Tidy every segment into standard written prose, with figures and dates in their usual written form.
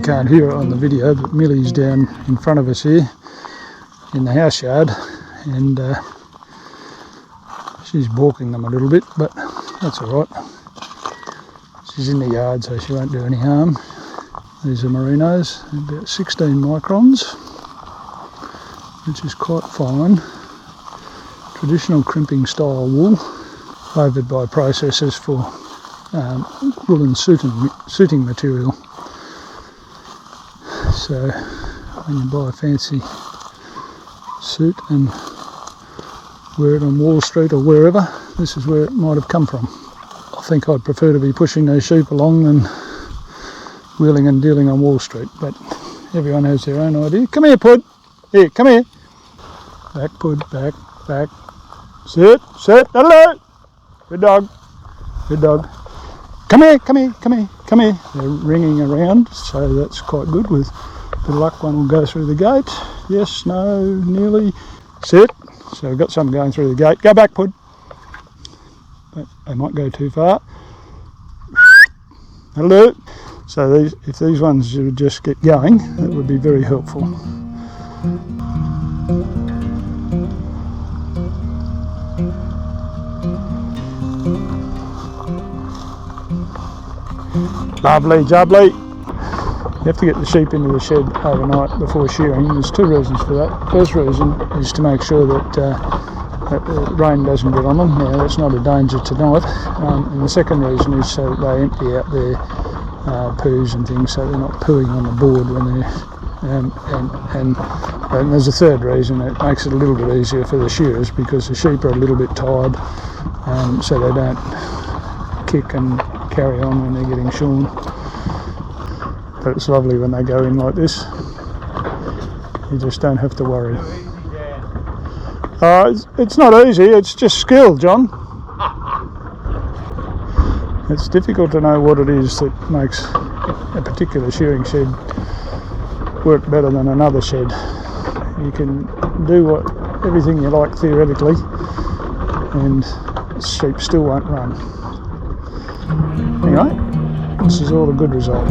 can't hear it on the video, but Millie's down in front of us here in the house yard, and she's balking them a little bit, but that's alright. She's in the yard, so she won't do any harm. These are merinos, about 16 microns, which is quite fine. Traditional crimping style wool, flavoured by processors for woolen suiting material. So when you buy a fancy suit and wear it on Wall Street or wherever, this is where it might have come from. I think I'd prefer to be pushing those sheep along than wheeling and dealing on Wall Street, but everyone has their own idea. Come here, Pud. Here, come here. Back, Pud, back, back. Sit, hello. Good dog, good dog. Come here, come here, come here, come here. They're ringing around, so that's quite good. With a bit of luck, one will go through the gate. Yes, no, nearly. Sit. So we've got some going through the gate. Go back, Pud. But they might go too far. Hello. So if these ones would just get going, that would be very helpful. Lovely, jubbly. You have to get the sheep into the shed overnight before shearing. There's two reasons for that. First reason is to make sure that rain doesn't get on them. Now that's not a danger tonight. And the second reason is so that they empty out their poos and things, so they're not pooing on the board when they're and there's a third reason. It makes it a little bit easier for the shearers because the sheep are a little bit tired, so they don't kick and carry on when they're getting shorn. But it's lovely when they go in like this. You just don't have to worry. It's not easy, it's just skill, John. It's difficult to know what it is that makes a particular shearing shed work better than another shed. You can do everything you like theoretically, and sheep still won't run. Anyway, this is all a good result.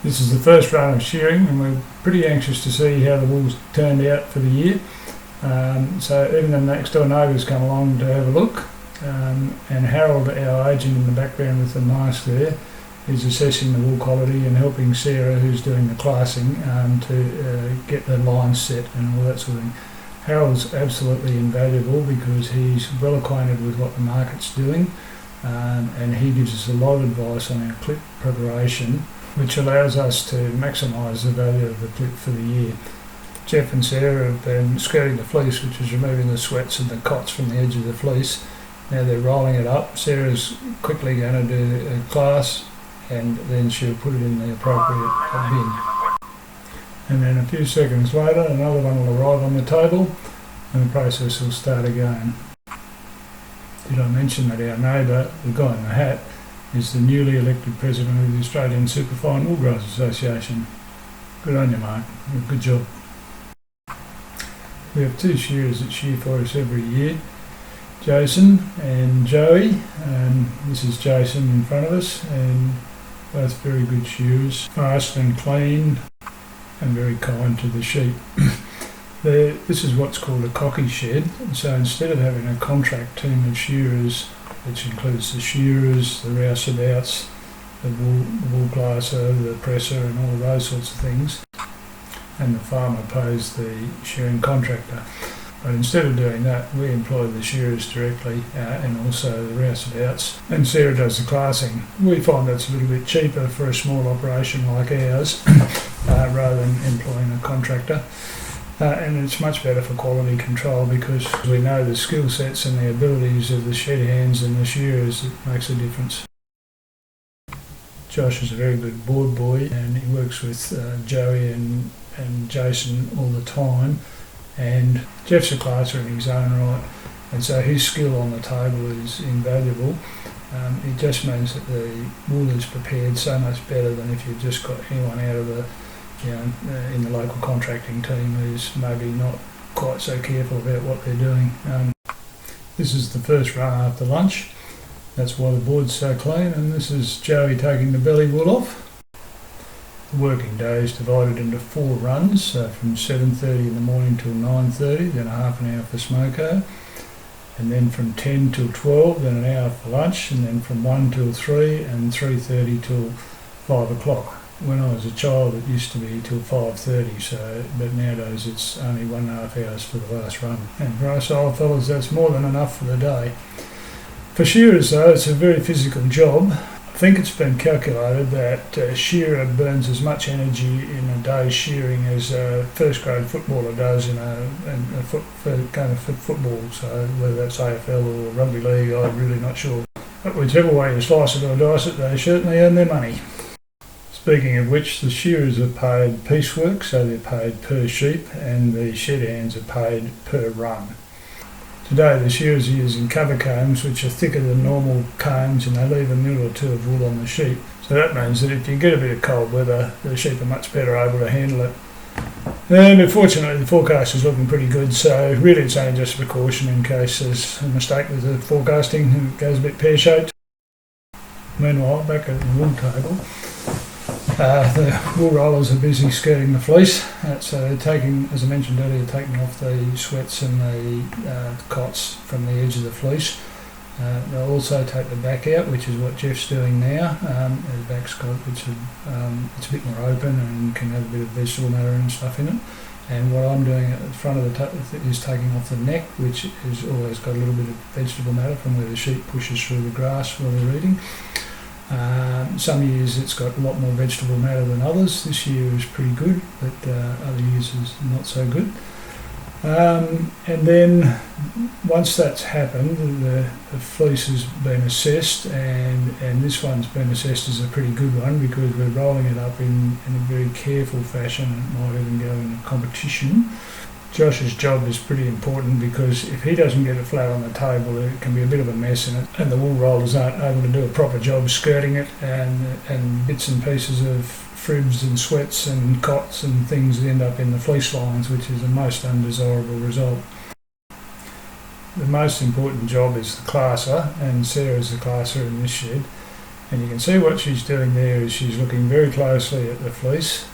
This is the first run of shearing, and we're pretty anxious to see how the wool's turned out for the year. So even the next door neighbours come along to have a look, and Harold, our agent in the background with the mask there, is assessing the wool quality and helping Sarah, who's doing the classing, to get the lines set and all that sort of thing. Harold's absolutely invaluable because he's well acquainted with what the market's doing, and he gives us a lot of advice on our clip preparation, which allows us to maximise the value of the clip for the year. Jeff and Sarah have been skirting the fleece, which is removing the sweats and the cots from the edge of the fleece. Now they're rolling it up. Sarah's quickly going to do a class, and then she'll put it in the appropriate bin. And then a few seconds later, another one will arrive on the table, and the process will start again. Did I mention that our neighbour, the guy in the hat, is the newly elected president of the Australian Superfine Wool Growers Association? Good on you, Mark. Good job. We have two shearers that shear for us every year, Jason and Joey. This is Jason in front of us, and both very good shearers, fast and clean and very kind to the sheep. This is what's called a cocky shed, so instead of having a contract team of shearers, which includes the shearers, the rouseabouts, the wool glasser, the presser and all of those sorts of things, and the farmer pays the shearing contractor. But instead of doing that, we employ the shearers directly and also the rouseabouts, and Sarah does the classing. We find that's a little bit cheaper for a small operation like ours rather than employing a contractor. And it's much better for quality control because we know the skill sets and the abilities of the shed hands and the shearers. It makes a difference. Josh is a very good board boy, and he works with Joey and Jason all the time. And Jeff's a classer in his own right, and so his skill on the table is invaluable. It just means that the wool is prepared so much better than if you've just got anyone out of the in the local contracting team who's maybe not quite so careful about what they're doing. This is the first run after lunch. That's why the board's so clean, and this is Joey taking the belly wool off. The working day is divided into 4 runs, so from 7:30 in the morning till 9:30, then a half an hour for smoko, and then from 10 till 12, then an hour for lunch, and then from 1 till 3 and 3:30 till 5 o'clock. When I was a child, it used to be till 5:30, but nowadays it's only 1.5 hours for the last run. And for us old fellas, that's more than enough for the day. For shearers, though, it's a very physical job. I think it's been calculated that a shearer burns as much energy in a day's shearing as a first-grade footballer does in going to football. So whether that's AFL or rugby league, I'm really not sure. But whichever way you slice it or dice it, they certainly earn their money. Speaking of which, the shearers are paid piecework, so they're paid per sheep, and the shed hands are paid per run. Today the shearers are using cover combs, which are thicker than normal combs, and they leave a mil or two of wool on the sheep. So that means that if you get a bit of cold weather, the sheep are much better able to handle it. And unfortunately the forecast is looking pretty good, so really it's only just a precaution in case there's a mistake with the forecasting and it goes a bit pear-shaped. Meanwhile, back at the wool table, the wool rollers are busy skirting the fleece, so they're taking, as I mentioned earlier, taking off the sweats and the cots from the edge of the fleece. They'll also take the back out, which is what Jeff's doing now. The back's got, it's a bit more open and can have a bit of vegetable matter and stuff in it. And what I'm doing at the front of the is taking off the neck, which has always got a little bit of vegetable matter from where the sheep pushes through the grass while they're eating. Some years it's got a lot more vegetable matter than others. This year is pretty good, but other years is not so good. And then once that's happened, the fleece has been assessed, and this one's been assessed as a pretty good one because we're rolling it up in a very careful fashion. It might even go in a competition. Josh's job is pretty important because if he doesn't get it flat on the table, it can be a bit of a mess in it, and the wool rollers aren't able to do a proper job skirting it, and bits and pieces of fribs and sweats and cots and things end up in the fleece lines, which is a most undesirable result. The most important job is the classer, and Sarah's the classer in this shed, and you can see what she's doing there is she's looking very closely at the fleece.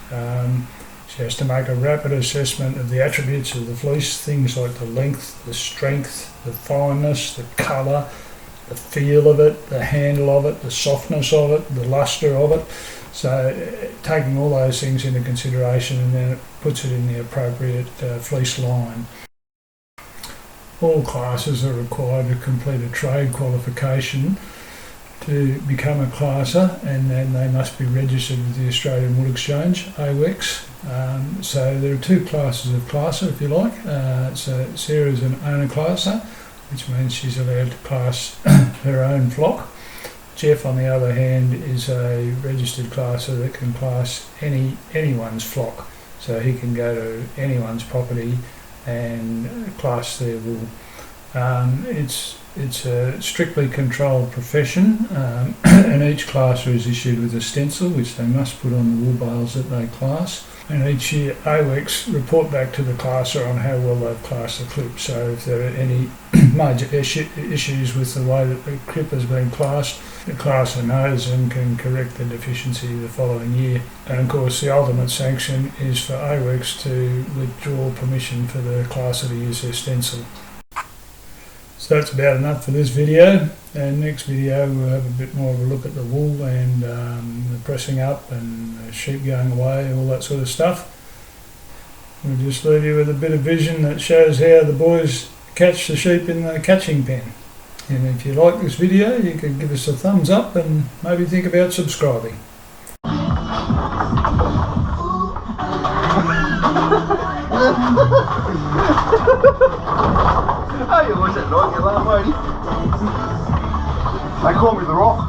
She has to make a rapid assessment of the attributes of the fleece, things like the length, the strength, the fineness, the colour, the feel of it, the handle of it, the softness of it, the lustre of it. So taking all those things into consideration, and then it puts it in the appropriate fleece line. All classes are required to complete a trade qualification to become a classer, and then they must be registered with the Australian Wool Exchange, AWEX. So there are 2 classes of classer, if you like. So Sarah's an owner classer, which means she's allowed to class her own flock. Jeff, on the other hand, is a registered classer that can class anyone's flock. So he can go to anyone's property and class their wool. It's a strictly controlled profession, and each classer is issued with a stencil which they must put on the wool bales that they class. And each year AWEX report back to the classer on how well they've classed the clip. So if there are any major issues with the way that the clip has been classed, the classer knows and can correct the deficiency the following year. And of course the ultimate sanction is for AWEX to withdraw permission for the classer to use their stencil. So that's about enough for this video, and next video we'll have a bit more of a look at the wool and the pressing up and the sheep going away, all that sort of stuff. We'll just leave you with a bit of vision that shows how the boys catch the sheep in the catching pen. And if you like this video, you can give us a thumbs up and maybe think about subscribing. Oh, you always at night, you laugh, won't you? They call me the Rock.